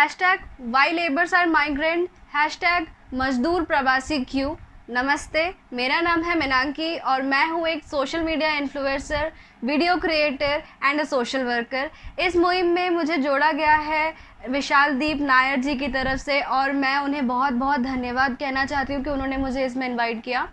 Hashtag why labours are migrant, hashtag मजदूर प्रवासी क्यों। नमस्ते, मेरा नाम है मीनांकी और मैं हूँ एक social media influencer, video creator and a social worker. इस मुहिम में मुझे जोड़ा गया है विशाल दीप नायर जी की तरफ से और मैं उन्हें बहुत बहुत धन्यवाद कहना चाहती हूँ कि उन्होंने मुझे इसमें इनवाइट किया।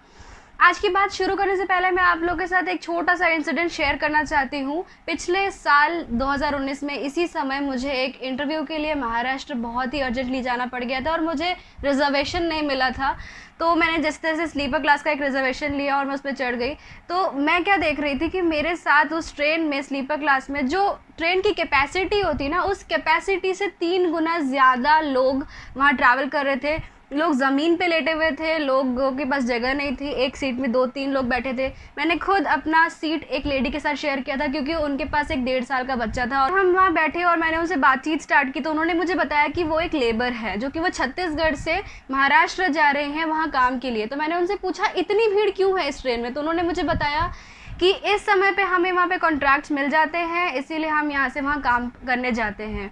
आज की बात शुरू करने से पहले मैं आप लोगों के साथ एक छोटा सा इंसिडेंट शेयर करना चाहती हूँ। पिछले साल 2019 में इसी समय मुझे एक इंटरव्यू के लिए महाराष्ट्र बहुत ही अर्जेंटली जाना पड़ गया था और मुझे रिजर्वेशन नहीं मिला था। तो मैंने जिस तरह से स्लीपर क्लास का एक रिजर्वेशन लिया और मैं उस पर चढ़ गई। तो मैं क्या देख रही थी कि मेरे साथ उस ट्रेन में स्लीपर क्लास में जो ट्रेन की कैपेसिटी होती है ना, उस कैपेसिटी से 3 गुना ज़्यादा लोग वहाँ ट्रैवल कर रहे थे। लोग ज़मीन पे लेटे हुए थे, लोगों के पास जगह नहीं थी, एक सीट में 2-3 लोग बैठे थे। मैंने खुद अपना सीट एक लेडी के साथ शेयर किया था क्योंकि उनके पास एक 1.5 साल का बच्चा था और हम वहाँ बैठे और मैंने उनसे बातचीत स्टार्ट की। तो उन्होंने मुझे बताया कि वो एक लेबर है जो कि वो छत्तीसगढ़ से महाराष्ट्र जा रहे हैं वहाँ काम के लिए। तो मैंने उनसे पूछा इतनी भीड़ क्यों है इस ट्रेन में। तो उन्होंने मुझे बताया कि इस समय पे हमें वहाँ पे कॉन्ट्रैक्ट्स मिल जाते हैं, इसीलिए हम यहाँ से वहाँ काम करने जाते हैं।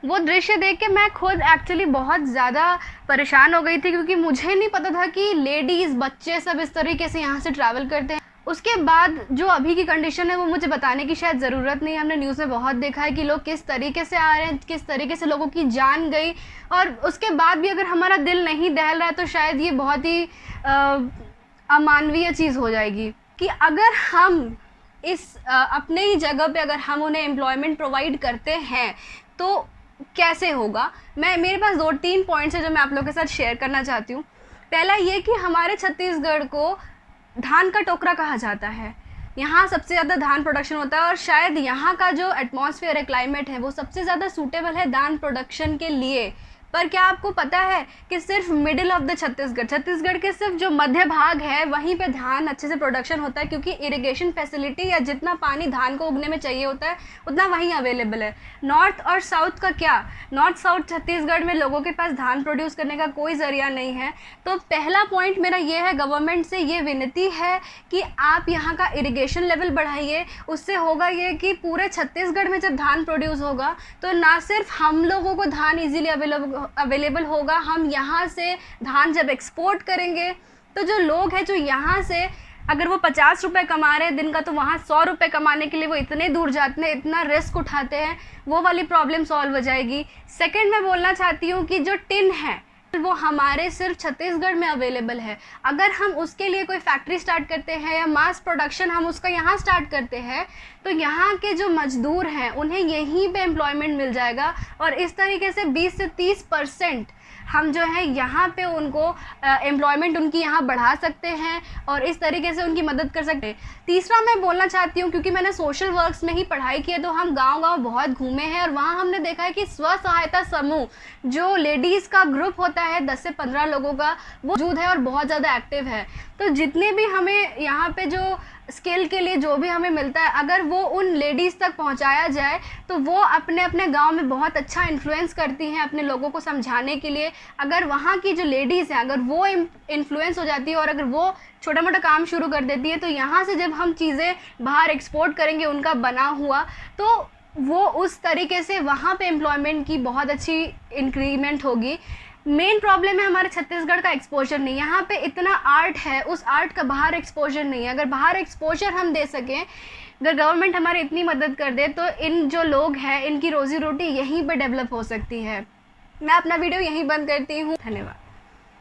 वो दृश्य देख के मैं खुद एक्चुअली बहुत ज़्यादा परेशान हो गई थी क्योंकि मुझे नहीं पता था कि लेडीज़ बच्चे सब इस तरीके से यहाँ से ट्रैवल करते हैं। उसके बाद जो अभी की कंडीशन है वो मुझे बताने की शायद ज़रूरत नहीं है। हमने न्यूज़ में बहुत देखा है कि लोग किस तरीके से आ रहे हैं, किस तरीके से लोगों की जान गई और उसके बाद भी अगर हमारा दिल नहीं दहल रहा है तो शायद ये बहुत ही अमानवीय चीज़ हो जाएगी कि अगर हम इस अपने ही जगह पे अगर हम उन्हें एम्प्लॉयमेंट प्रोवाइड करते हैं तो कैसे होगा। मेरे पास 2-3 पॉइंट्स हैं जो मैं आप लोगों के साथ शेयर करना चाहती हूँ। पहला ये कि हमारे छत्तीसगढ़ को धान का टोकरा कहा जाता है। यहाँ सबसे ज़्यादा धान प्रोडक्शन होता है और शायद यहाँ का जो एटमॉस्फेयर है, क्लाइमेट है, वो सबसे ज़्यादा सूटेबल है धान प्रोडक्शन के लिए। पर क्या आपको पता है कि सिर्फ मिडिल ऑफ द छत्तीसगढ़ के सिर्फ जो मध्य भाग है वहीं पे धान अच्छे से प्रोडक्शन होता है क्योंकि इरिगेशन फैसिलिटी या जितना पानी धान को उगने में चाहिए होता है उतना वहीं अवेलेबल है। नॉर्थ और साउथ का क्या, नॉर्थ साउथ छत्तीसगढ़ में लोगों के पास धान प्रोड्यूस करने का कोई ज़रिया नहीं है। तो पहला पॉइंट मेरा ये है, गवर्नमेंट से ये विनती है कि आप यहाँ का इरिगेशन लेवल बढ़ाइए। उससे होगा ये कि पूरे छत्तीसगढ़ में जब धान प्रोड्यूस होगा तो ना सिर्फ हम लोगों को धान ईजिली अवेलेबल होगा, हम यहाँ से धान जब एक्सपोर्ट करेंगे तो जो लोग हैं जो यहाँ से अगर वो 50 रुपये कमा रहे हैं दिन का तो वहाँ 100 रुपये कमाने के लिए वो इतने दूर जाते हैं, इतना रिस्क उठाते हैं, वो वाली प्रॉब्लम सॉल्व हो जाएगी। सेकंड मैं बोलना चाहती हूँ कि जो टिन है वो हमारे सिर्फ छत्तीसगढ़ में अवेलेबल है। अगर हम उसके लिए कोई फैक्ट्री स्टार्ट करते हैं या मास प्रोडक्शन हम उसका यहाँ स्टार्ट करते हैं तो यहाँ के जो मजदूर हैं उन्हें यहीं पे एम्प्लॉयमेंट मिल जाएगा और इस तरीके से 20 से 30% हम जो है यहाँ पे उनको एम्प्लॉयमेंट उनकी यहाँ बढ़ा सकते हैं और इस तरीके से उनकी मदद कर सकते हैं। तीसरा मैं बोलना चाहती हूँ क्योंकि मैंने सोशल वर्क्स में ही पढ़ाई की है तो हम गांव-गांव बहुत घूमे हैं और वहाँ हमने देखा है कि स्व सहायता समूह जो लेडीज़ का ग्रुप होता है 10 से 15 लोगों का वो मौजूद है और बहुत ज़्यादा एक्टिव है। तो जितने भी हमें यहाँ पे जो स्किल के लिए जो भी हमें मिलता है अगर वो उन लेडीज़ तक पहुंचाया जाए तो वो अपने अपने गांव में बहुत अच्छा इन्फ्लुएंस करती हैं अपने लोगों को समझाने के लिए। अगर वहाँ की जो लेडीज़ हैं अगर वो इन्फ्लुएंस हो जाती है और अगर वो छोटा मोटा काम शुरू कर देती है तो यहाँ से जब हम चीज़ें बाहर एक्सपोर्ट करेंगे उनका बना हुआ तो वो उस तरीके से वहाँ पे एम्प्लॉयमेंट की बहुत अच्छी इंक्रीमेंट होगी। मेन प्रॉब्लम है हमारे छत्तीसगढ़ का एक्सपोजर नहीं। यहाँ पे इतना आर्ट है, उस आर्ट का बाहर एक्सपोजर नहीं है। अगर बाहर एक्सपोजर हम दे सकें, अगर गवर्नमेंट हमारी इतनी मदद कर दे तो इन जो लोग हैं इनकी रोज़ी रोटी यहीं पे डेवलप हो सकती है। मैं अपना वीडियो यहीं बंद करती हूँ। धन्यवाद।